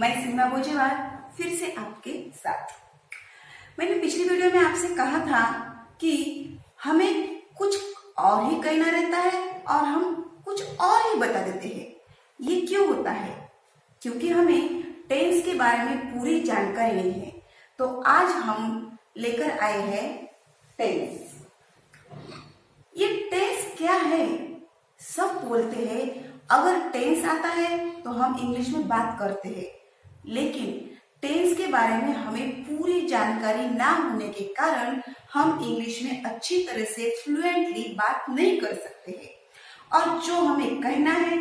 मैं सीमा बोजेवार फिर से आपके साथ। मैंने पिछली वीडियो में आपसे कहा था कि हमें कुछ और ही कहना रहता है और हम कुछ और ही बता देते हैं। ये क्यों होता है? क्योंकि हमें टेंस के बारे में पूरी जानकारी नहीं है। तो आज हम लेकर आए हैं टेंस। ये टेंस क्या है? सब बोलते हैं अगर टेंस आता है तो हम इंग्लिश में बात करते हैं, लेकिन टेंस के बारे में हमें पूरी जानकारी ना होने के कारण हम इंग्लिश में अच्छी तरह से फ्लुएंटली बात नहीं कर सकते हैं। और जो हमें कहना है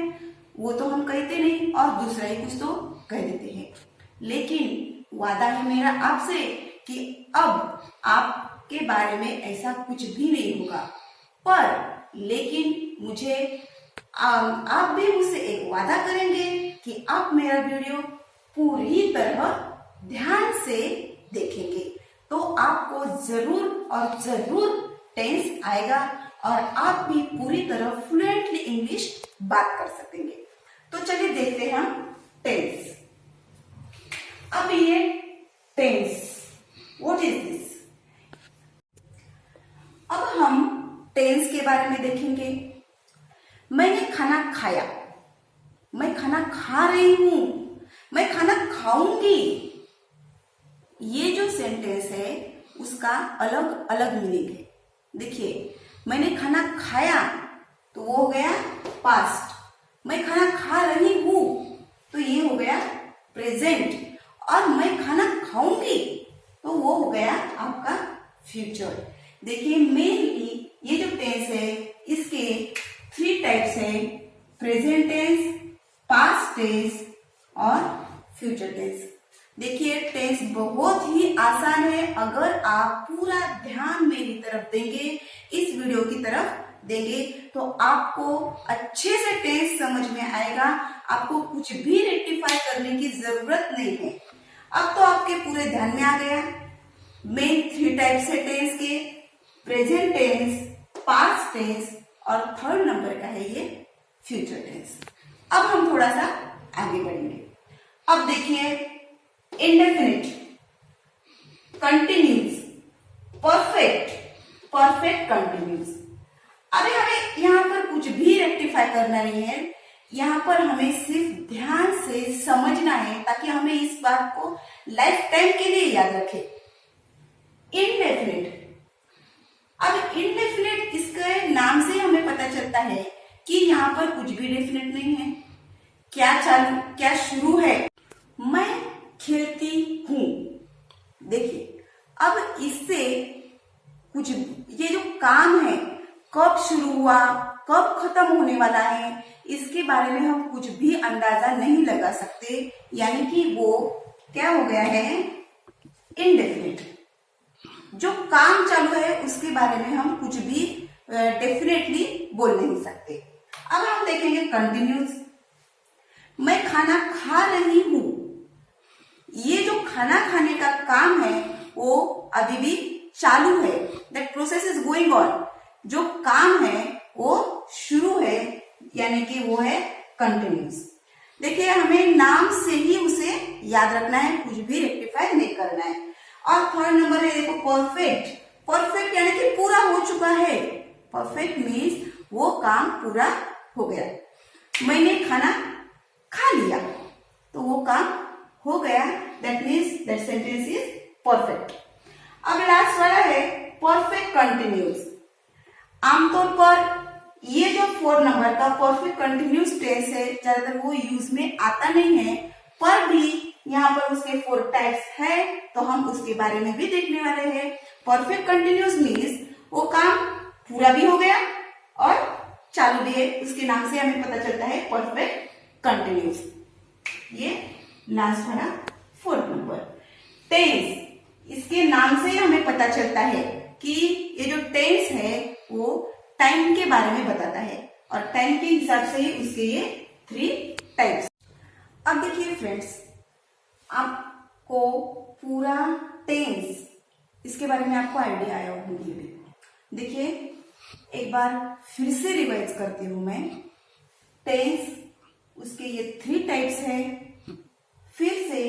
वो तो हम कहते नहीं और दूसरा ही कुछ तो कह देते हैं। लेकिन वादा है मेरा आपसे कि अब आपके बारे में ऐसा कुछ भी नहीं होगा। पर लेकिन मुझे आप भी मुझसे एक वादा करेंगे कि आप मेरा वीडियो पूरी तरह ध्यान से देखेंगे तो आपको जरूर और जरूर टेंस आएगा और आप भी पूरी तरह फ्लुएंटली इंग्लिश बात कर सकेंगे। तो चलिए देखते हैं हम टेंस। अब ये टेंस, व्हाट इज दिस? अब हम टेंस के बारे में देखेंगे। मैंने खाना खाया, मैं खाना खा रही हूं, मैं खाना खाऊंगी। ये जो सेंटेंस है उसका अलग अलग मीनिंग है। देखिए, मैंने खाना खाया तो वो हो गया पास्ट, मैं खाना खा रही हूं तो ये हो गया प्रेजेंट, और मैं खाना खाऊंगी तो वो हो गया आपका फ्यूचर। देखिए, मेनली ये जो टेंस है इसके 3 टाइप्स है: प्रेजेंट टेंस, पास्ट टेंस और फ्यूचर टेंस। देखिए, टेंस बहुत ही आसान है। अगर आप पूरा ध्यान मेरी तरफ देंगे, इस वीडियो की तरफ देंगे, तो आपको अच्छे से टेंस समझ में आएगा। आपको कुछ भी रेक्टिफाई करने की जरूरत नहीं है। अब तो आपके पूरे ध्यान में आ गया। मेन 3 टाइप्स है टेंस के: प्रेजेंट टेंस, पास्ट टेंस और 3rd नंबर का है ये फ्यूचर टेंस। अब हम थोड़ा सा आगे बढ़ेंगे। अब देखिए, indefinite, continuous, perfect, perfect continuous. अरे हमें यहाँ पर कुछ भी रेक्टिफाई करना नहीं है। यहाँ पर हमें सिर्फ ध्यान से समझना है ताकि हमें इस बात को लाइफ टाइम के लिए याद रखें। इंडेफिनिट। अब इंडेफिनिट, इसके नाम से हमें पता चलता है कि यहाँ पर कुछ भी डेफिनेट नहीं है। क्या चालू, क्या शुरू है? मैं खेलती हूं। देखिए, अब इससे कुछ, ये जो काम है कब शुरू हुआ, कब खत्म होने वाला है, इसके बारे में हम कुछ भी अंदाजा नहीं लगा सकते। यानी कि वो क्या हो गया है? इनडेफिनिट। जो काम चालू है उसके बारे में हम कुछ भी डेफिनेटली बोल नहीं सकते। अब हम देखेंगे कंटिन्यूस। मैं खाना खा रही हूं। ये जो खाना खाने का काम है वो अभी भी चालू है। That process is going on. जो काम है वो शुरू है, यानी कि वो है कंटिन्यूस। देखिए, हमें नाम से ही उसे याद रखना है, कुछ भी रेक्टिफाई नहीं करना है। और 3rd नंबर है, देखो, परफेक्ट। परफेक्ट यानी कि पूरा हो चुका है। परफेक्ट मीन्स वो काम पूरा हो गया। मैंने खाना खा लिया तो वो काम हो गया। That means that sentence is perfect. अब लास्ट वाला है परफेक्ट कंटिन्यूस। आमतौर पर ये जो 4 नंबर का परफेक्ट कंटिन्यूस टेंस है ज्यादातर वो यूज में आता नहीं है, पर भी यहाँ पर उसके 4 टाइप्स है तो हम उसके बारे में भी देखने वाले हैं। परफेक्ट कंटिन्यूस मीन्स वो काम पूरा भी हो गया और चालू भी है। उसके नाम से हमें पता चलता है परफेक्ट कंटिन्यूस। ये लास्ट वाला 4th नंबर टेंस, इसके नाम से हमें पता चलता है कि ये जो टेंस है वो टाइम के बारे में बताता है और टाइम के हिसाब से ही उसके ये 3 टाइप्स। अब देखिए फ्रेंड्स, आपको पूरा टेंस, इसके बारे में आपको आइडिया आया होगा। देखिए, एक बार फिर से रिवाइज करती हूं मैं। टेंस, उसके ये 3 टाइप्स है। फिर से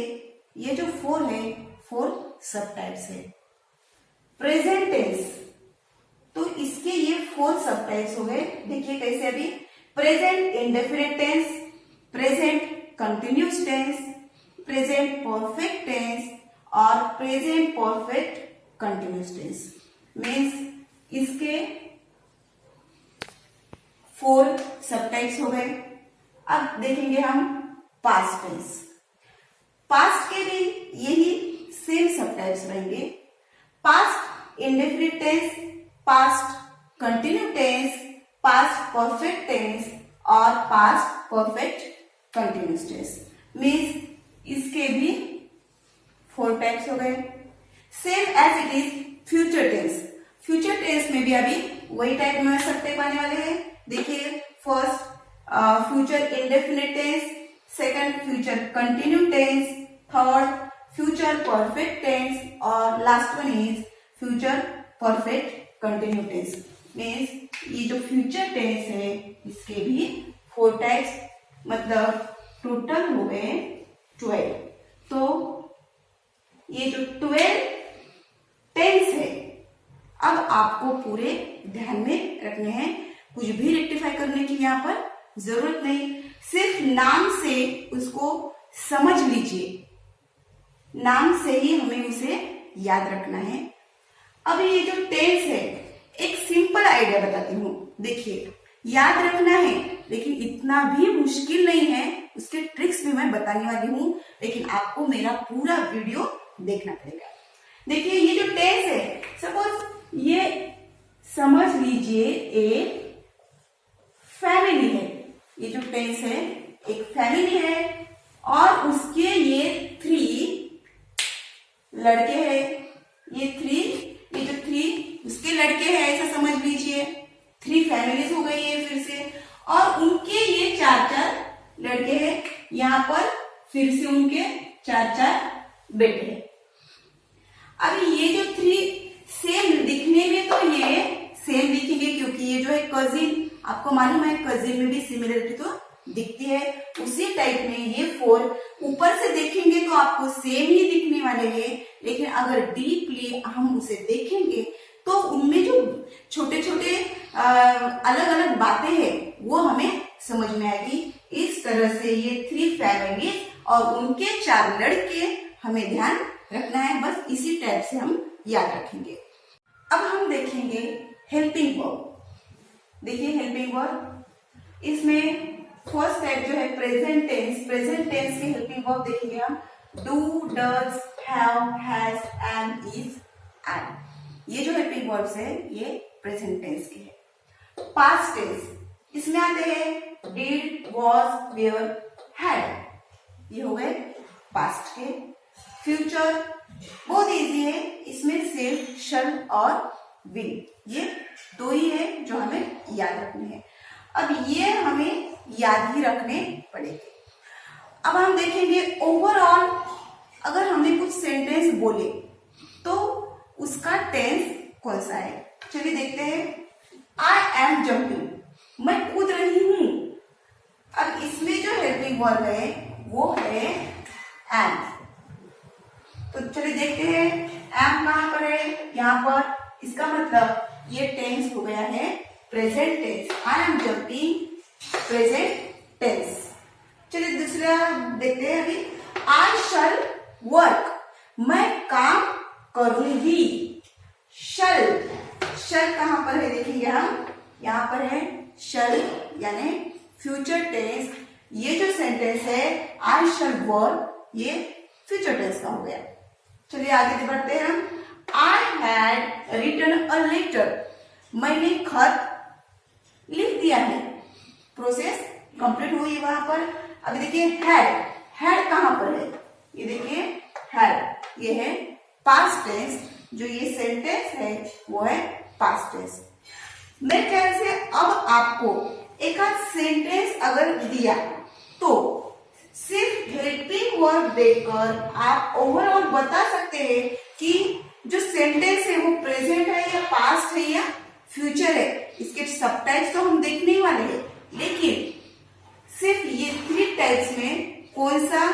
ये जो 4 है 4 सब टाइप्स है। प्रेजेंट टेंस, तो इसके ये 4 सब टाइप्स हो गए। देखिए कैसे, अभी present indefinite tense, present continuous tense, present perfect tense और present perfect continuous tense. Means इसके 4 सब टाइप्स हो गए। अब देखेंगे हम पास्ट टेंस। पास्ट के भी यही सेम सब टाइप्स रहेंगे। Past indefinite tense, past continue tense, past perfect tense और past perfect continuous tense. Means इसके भी 4 टाइप्स हो गए। Same as it is future tense. Future tense में भी अभी वही टाइप में सब टाइप आने वाले हैं। देखिए, first future indefinite tense, second future continue tense, third future perfect tense और last one is future perfect continue tense. Means ये जो फ्यूचर टेंस है इसके भी 4 टाइप्स, मतलब टोटल हो गए 12। तो ये जो 12 टेंस है अब आपको पूरे ध्यान में रखने हैं। कुछ भी रेक्टिफाई करने की यहाँ पर जरूरत नहीं, सिर्फ नाम से उसको समझ लीजिए, नाम से ही हमें उसे याद रखना है। अब ये जो टेंस है, एक सिंपल आइडिया बताती हूँ। देखिए, याद रखना है लेकिन इतना भी मुश्किल नहीं है, उसके ट्रिक्स भी मैं बताने वाली हूँ, लेकिन आपको मेरा पूरा वीडियो देखना पड़ेगा। देखिए, ये जो टेंस है, सपोज ये समझ लीजिए एक फैमिली है। ये जो टेंस है एक फैमिली है और उसके ये 3 लड़के हैं। ये जो 3 उसके लड़के हैं, ऐसा समझ लीजिए। 3 फैमिलीज हो गई है फिर से, और उनके ये 4 लड़के हैं। यहाँ पर फिर से उनके 4 बेटे हैं। अब ये जो 3 सेम दिखने में तो ये सेम दिखेंगे क्योंकि ये जो है कजिन, आपको मालूम है कजिन में भी सिमिलरिटी तो दिखती है। उसी टाइप में ये 4 ऊपर से देखेंगे तो आपको सेम ही दिखने वाले हैं, लेकिन अगर डीपली हम उसे देखेंगे तो उनमें जो छोटे छोटे अलग अलग बातें हैं वो हमें समझ में आएगी। इस तरह से ये 3 फैमिली और उनके 4 लड़के हमें ध्यान रखना है। बस इसी टाइप से हम याद रखेंगे। अब हम देखेंगे हेल्पिंग वर्ब। देखिए, हेल्पिंग वर्ब, इसमें फर्स्ट टाइप जो है प्रेजेंट टेंस। प्रेजेंट टेंस की हेल्पिंग वर्ब देखेंगे हम do, does, have, has, am, is, and. ये जो हेल्पिंग वर्ब्स है ये प्रेजेंट टेंस के है। पास्ट टेंस, इसमें आते हैं डिड, वॉज, वेयर, हैड। ये हो गए पास्ट के। फ्यूचर बहुत इजी है, इसमें सिर्फ शल और विल, ये 2 ही है जो हमें याद रखने हैं। अब ये हमें याद ही रखने पड़ेंगे। अब हम देखेंगे ओवरऑल, अगर हमने कुछ सेंटेंस बोले तो उसका टेंस कौन सा है। चलिए देखते हैं। आई एम जंपिंग, मैं कूद रही हूं। अब इसमें जो हेल्पिंग वर्ब है वो है एम। तो चलिए देखते हैं एम कहां पर है। यहाँ पर इसका मतलब ये टेंस हो गया है present tense. I am jumping, present tense. चलिए दूसरा देखते हैं। अभी आई शल वर्क, मैं काम करूंगी। शल, शल कहां पर है देखेंगे हम, यहाँ पर है शल यानी फ्यूचर टेंस। ये जो सेंटेंस है आई शल वर्क, ये फ्यूचर टेंस का हो गया। चलिए आगे बढ़ते हैं हम। I had written a letter, मैंने खत लिख दिया है। प्रोसेस कंप्लीट हुई वहां पर। अभी देखिए had, had कहां पर है, ये देखिए had, ये है पास्ट टेंस। जो ये सेंटेंस है वो है पास्ट टेंस। मेरे ख्याल से अब आपको एक आध सेंटेंस अगर दिया तो सिर्फ हेल्पिंग वर्ब देकर आप ओवरऑल बता सकते हैं कि जो सेंटेंस है वो प्रेजेंट है या पास्ट है या फ्यूचर है। इसके सब टाइप्स तो हम देखने ही वाले हैं, लेकिन सिर्फ ये 3 टाइप्स में कौन सा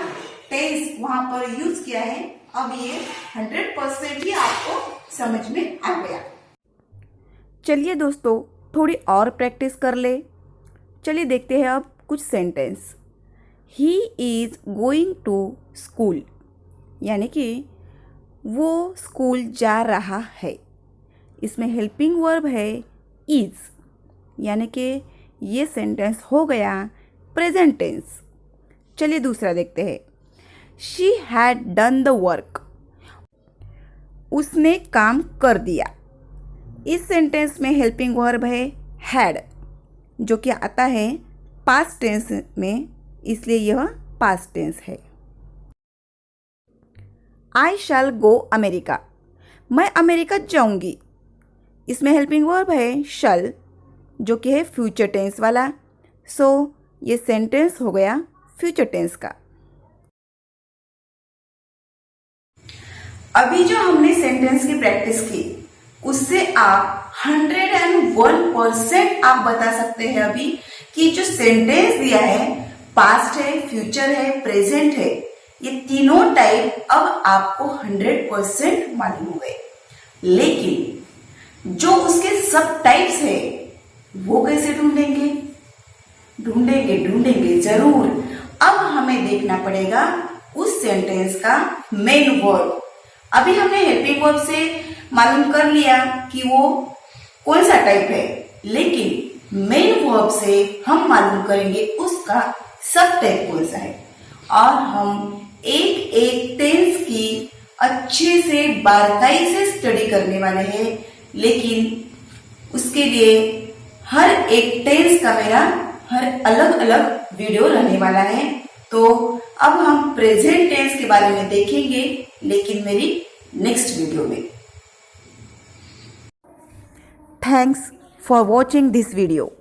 टेंस वहां पर यूज किया है। अब ये 100% ही आपको समझ में आ गया। चलिए दोस्तों, थोड़ी और प्रैक्टिस कर ले। चलिए देखते हैं अब कुछ sentence. He is going to school, यानी कि वो स्कूल जा रहा है। इसमें हेल्पिंग वर्ब है इज़, यानी कि ये सेंटेंस हो गया प्रेजेंट टेंस। चलिए दूसरा देखते हैं। She had done the work, उसने काम कर दिया। इस सेंटेंस में हेल्पिंग वर्ब है हैड, जो कि आता है पास्ट टेंस में, इसलिए यह पास्ट टेंस है। आई शैल गो अमेरिका, मैं अमेरिका जाऊंगी। इसमें हेल्पिंग वर्ब है शैल, जो कि है फ्यूचर टेंस वाला। सो ये सेंटेंस हो गया फ्यूचर टेंस का। अभी जो हमने सेंटेंस की प्रैक्टिस की, उससे आप 101% आप बता सकते हैं अभी कि जो सेंटेंस दिया है, पास्ट है, फ्यूचर है, प्रेजेंट है, ये तीनों टाइप अब आपको 100% मालूम हो गए। लेकिन जो उसके सब टाइप्स है वो कैसे ढूंढेंगे? ढूंढेंगे जरूर। अब हमें देखना पड़ेगा उस सेंटेंस का मेन वर्ब। अभी हमने हेल्पिंग वर्ब से मालूम कर लिया कि वो कौन सा टाइप है, लेकिन मेन वर्ब से हम मालूम करेंगे उसका सब टाइप कौन सा है। और हम एक एक टेंस की अच्छे से बारीकाई से स्टडी करने वाले हैं, लेकिन उसके लिए हर एक टेंस का मेरा हर अलग अलग वीडियो रहने वाला है। तो अब हम प्रेजेंट टेंस के बारे में देखेंगे, लेकिन मेरी नेक्स्ट वीडियो में। Thanks for watching this video.